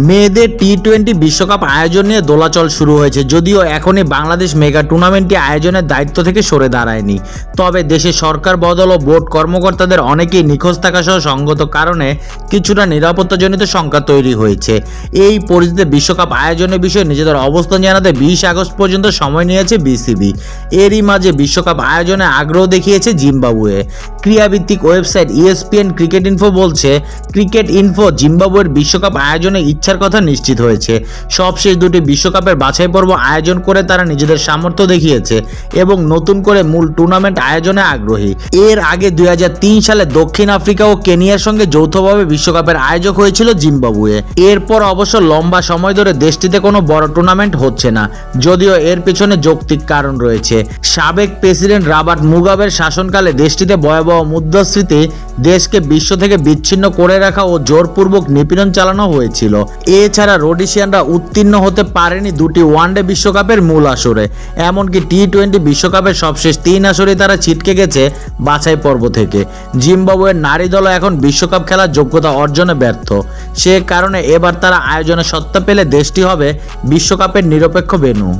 মেয়েদের টি-20 বিশ্বকাপ আয়োজন নিয়ে দোলাচল শুরু হয়েছে। যদিও এখনই বাংলাদেশ মেগা টুর্নামেন্টটি আয়োজনের দায়িত্ব থেকে সরে দাঁড়ায়নি, তবে দেশের সরকার বদল ও বোর্ড কর্মকর্তাদের অনেকেই নিখোঁজ থাকা সহ সঙ্গত কারণে কিছুটা নিরাপত্তাজনিত শঙ্কা তৈরি হয়েছে। এই পরিস্থিতিতে বিশ্বকাপ আয়োজনের বিষয়ে নিজেদের অবস্থান জানাতে 20 আগস্ট পর্যন্ত সময় নিয়েছে বিসিবি। এরই মাঝে বিশ্বকাপ আয়োজনে আগ্রহ দেখিয়েছে জিম্বাবুয়ে। ক্রীড়াভিত্তিক ওয়েবসাইট ESPN ক্রিকেট ইনফো বলছে, ক্রিকেট ইনফো জিম্বাবুয়ের বিশ্বকাপ আয়োজনে ইচ্ছার কথা নিশ্চিত হয়েছে। সবশেষ দুটি বিশ্বকাপের বাছাই পর্ব আয়োজন করে তারা নিজেদের সামর্থ্য দেখিয়েছে এবং নতুন করে মূল টুর্নামেন্ট আয়োজনে আগ্রহী। এর আগে 2003 সালে দক্ষিণ আফ্রিকা ও কেনিয়ার সঙ্গে যৌথভাবে বিশ্বকাপের আয়োজক হয়েছিল জিম্বাবুয়ে। এরপর অবশ্য লম্বা সময় ধরে দেশটিতে কোনো বড় টুর্নামেন্ট হচ্ছে না, যদিও এর পেছনে যৌক্তিক কারণ রয়েছে। সাবেক প্রেসিডেন্ট রবার্ট মুগাবের শাসনকালে দেশটিতে ভয়াবহ মুদ্রাস্ফীতি দেশকে বিশ্ব থেকে বিচ্ছিন্ন করে রাখা ও জোরপূর্বক নিপীড়ন চালানো হয়েছিল। এছাড়া রোডেশিয়ানরা উত্তীর্ণ হতে পারেনি দুটি ওয়ানডে বিশ্বকাপের মূল আসরে, এমনকি টি-20 বিশ্বকাপের সবশেষ 3 আসরে তারা ছিটকে গেছে বাছাই পর্ব থেকে। জিম্বাবুয়ের নারী দলও এখন বিশ্বকাপ খেলার যোগ্যতা অর্জনে ব্যর্থ। সে কারণে এবার তারা আয়োজনে সত্তা পেলে দেশটি হবে বিশ্বকাপের নিরপেক্ষ ভেন্যু।